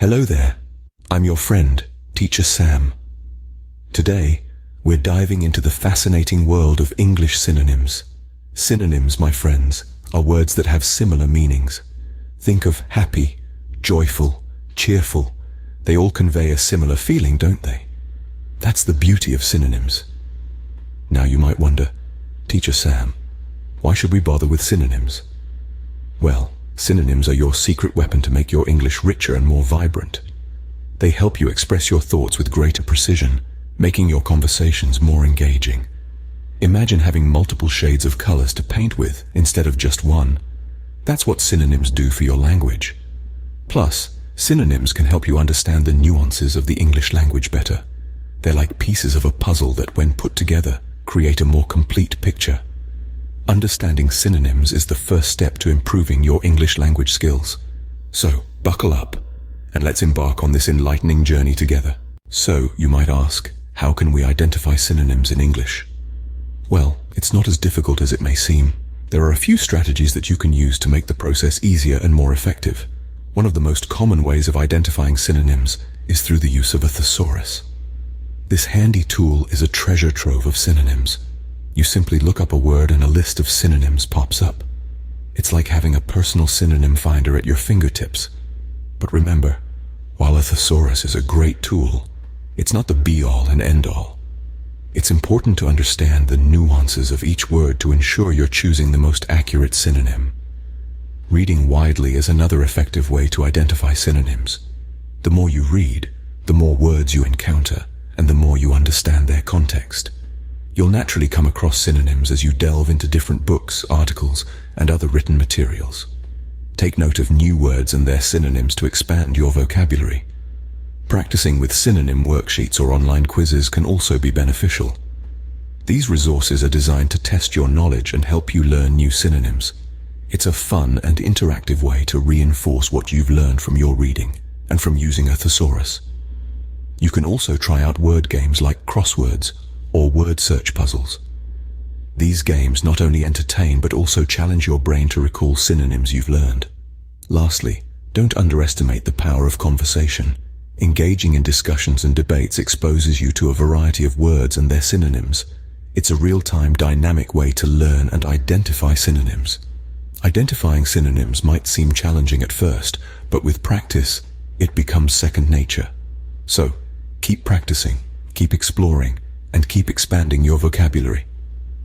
Hello there, I'm your friend, Teacher Sam. Today, we're diving into the fascinating world of English synonyms. Synonyms, my friends, are words that have similar meanings. Think of happy, joyful, cheerful. They all convey a similar feeling, don't they? That's the beauty of synonyms. Now you might wonder, Teacher Sam, why should we bother with synonyms? Well, synonyms are your secret weapon to make your English richer and more vibrant. They help you express your thoughts with greater precision, making your conversations more engaging. Imagine having multiple shades of colors to paint with instead of just one. That's what synonyms do for your language. Plus, synonyms can help you understand the nuances of the English language better. They're like pieces of a puzzle that, when put together, create a more complete picture. Understanding synonyms is the first step to improving your English language skills. So, buckle up, and let's embark on this enlightening journey together. So, you might ask, how can we identify synonyms in English? Well, it's not as difficult as it may seem. There are a few strategies that you can use to make the process easier and more effective. One of the most common ways of identifying synonyms is through the use of a thesaurus. This handy tool is a treasure trove of synonyms. You simply look up a word and a list of synonyms pops up. It's like having a personal synonym finder at your fingertips. But remember, while a thesaurus is a great tool, it's not the be-all and end-all. It's important to understand the nuances of each word to ensure you're choosing the most accurate synonym. Reading widely is another effective way to identify synonyms. The more you read, the more words you encounter, and the more you understand their context. You'll naturally come across synonyms as you delve into different books, articles, and other written materials. Take note of new words and their synonyms to expand your vocabulary. Practicing with synonym worksheets or online quizzes can also be beneficial. These resources are designed to test your knowledge and help you learn new synonyms. It's a fun and interactive way to reinforce what you've learned from your reading and from using a thesaurus. You can also try out word games like crosswords or word search puzzles. These games not only entertain but also challenge your brain to recall synonyms you've learned. Lastly, don't underestimate the power of conversation. Engaging in discussions and debates exposes you to a variety of words and their synonyms. It's a real-time, dynamic way to learn and identify synonyms. Identifying synonyms might seem challenging at first, but with practice, it becomes second nature. So, keep practicing, keep exploring, and keep expanding your vocabulary.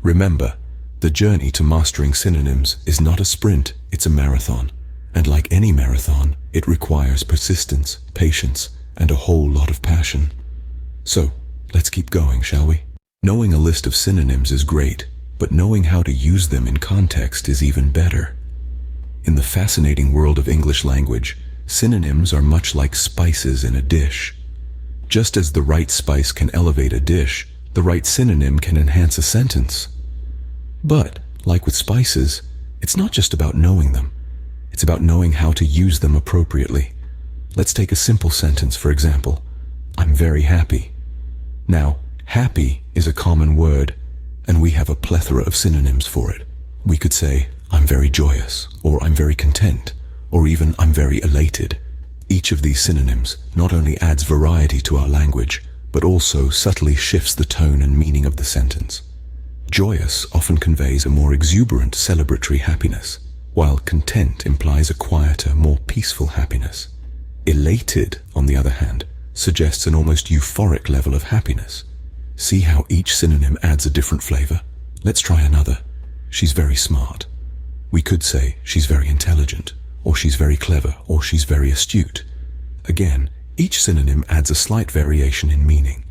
Remember, the journey to mastering synonyms is not a sprint, it's a marathon. And like any marathon, it requires persistence, patience, and a whole lot of passion. So, let's keep going, shall we? Knowing a list of synonyms is great, but knowing how to use them in context is even better. In the fascinating world of English language, synonyms are much like spices in a dish. Just as the right spice can elevate a dish, the right synonym can enhance a sentence. But, like with spices, it's not just about knowing them. It's about knowing how to use them appropriately. Let's take a simple sentence, for example. I'm very happy. Now, happy is a common word, and we have a plethora of synonyms for it. We could say, I'm very joyous, or I'm very content, or even I'm very elated. Each of these synonyms not only adds variety to our language, but also subtly shifts the tone and meaning of the sentence. Joyous often conveys a more exuberant, celebratory happiness, while content implies a quieter, more peaceful happiness. Elated, on the other hand, suggests an almost euphoric level of happiness. See how each synonym adds a different flavor? Let's try another. She's very smart. We could say she's very intelligent, or she's very clever, or she's very astute. Again, each synonym adds a slight variation in meaning.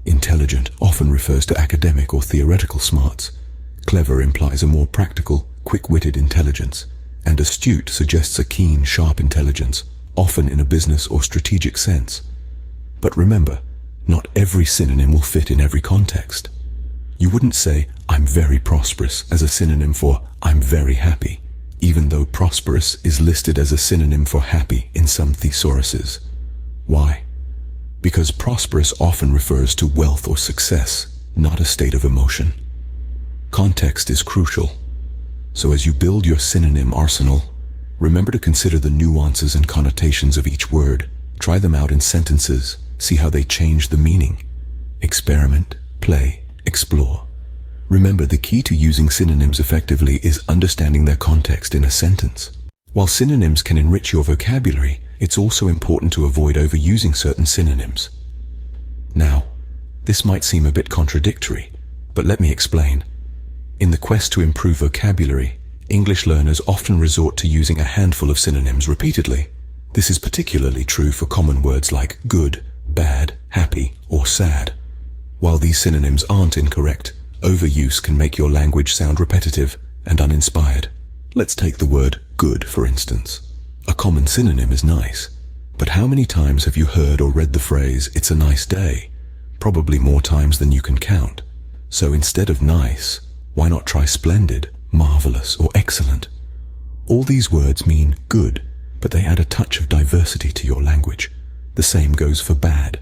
Intelligent often refers to academic or theoretical smarts. Clever implies a more practical, quick-witted intelligence, and astute suggests a keen, sharp intelligence, often in a business or strategic sense. But remember, not every synonym will fit in every context. You wouldn't say, I'm very prosperous as a synonym for I'm very happy, even though prosperous is listed as a synonym for happy in some thesauruses. Why? Because prosperous often refers to wealth or success, not a state of emotion. Context is crucial. So as you build your synonym arsenal, remember to consider the nuances and connotations of each word. Try them out in sentences, see how they change the meaning. Experiment, play, explore. Remember, the key to using synonyms effectively is understanding their context in a sentence. While synonyms can enrich your vocabulary, it's also important to avoid overusing certain synonyms. Now, this might seem a bit contradictory, but let me explain. In the quest to improve vocabulary, English learners often resort to using a handful of synonyms repeatedly. This is particularly true for common words like good, bad, happy, or sad. While these synonyms aren't incorrect, overuse can make your language sound repetitive and uninspired. Let's take the word good, for instance. A common synonym is nice, but how many times have you heard or read the phrase, "It's a nice day"? Probably more times than you can count. So instead of nice, why not try splendid, marvelous, or excellent? All these words mean good, but they add a touch of diversity to your language. The same goes for bad.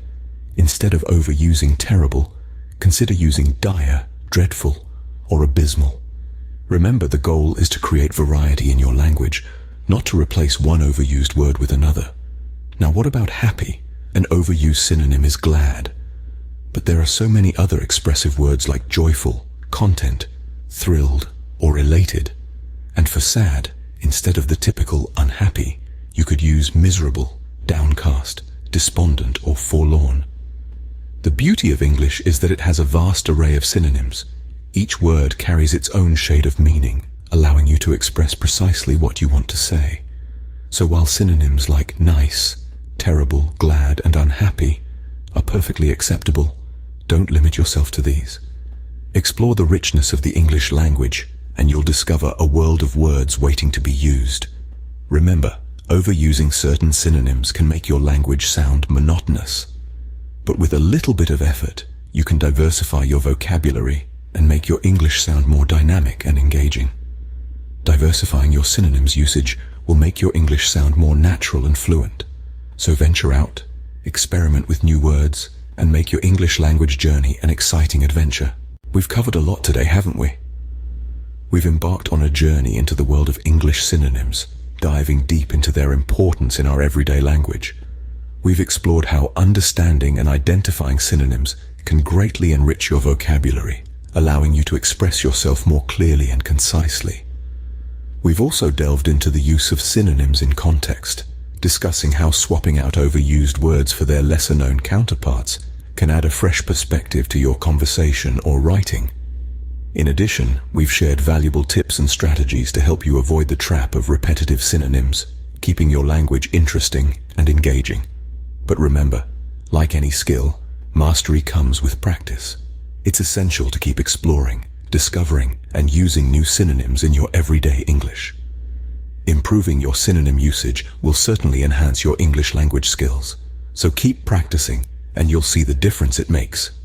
Instead of overusing terrible, consider using dire, dreadful, or abysmal. Remember, the goal is to create variety in your language, not to replace one overused word with another. Now, what about happy? An overused synonym is glad. But there are so many other expressive words like joyful, content, thrilled, or elated. And for sad, instead of the typical unhappy, you could use miserable, downcast, despondent, or forlorn. The beauty of English is that it has a vast array of synonyms. Each word carries its own shade of meaning, allowing you to express precisely what you want to say. So while synonyms like nice, terrible, glad, and unhappy are perfectly acceptable, don't limit yourself to these. Explore the richness of the English language, and you'll discover a world of words waiting to be used. Remember, overusing certain synonyms can make your language sound monotonous. But with a little bit of effort, you can diversify your vocabulary and make your English sound more dynamic and engaging. Diversifying your synonyms usage will make your English sound more natural and fluent. So venture out, experiment with new words, and make your English language journey an exciting adventure. We've covered a lot today, haven't we? We've embarked on a journey into the world of English synonyms, diving deep into their importance in our everyday language. We've explored how understanding and identifying synonyms can greatly enrich your vocabulary, allowing you to express yourself more clearly and concisely. We've also delved into the use of synonyms in context, discussing how swapping out overused words for their lesser-known counterparts can add a fresh perspective to your conversation or writing. In addition, we've shared valuable tips and strategies to help you avoid the trap of repetitive synonyms, keeping your language interesting and engaging. But remember, like any skill, mastery comes with practice. It's essential to keep exploring, discovering, and using new synonyms in your everyday English. Improving your synonym usage will certainly enhance your English language skills, so keep practicing and you'll see the difference it makes.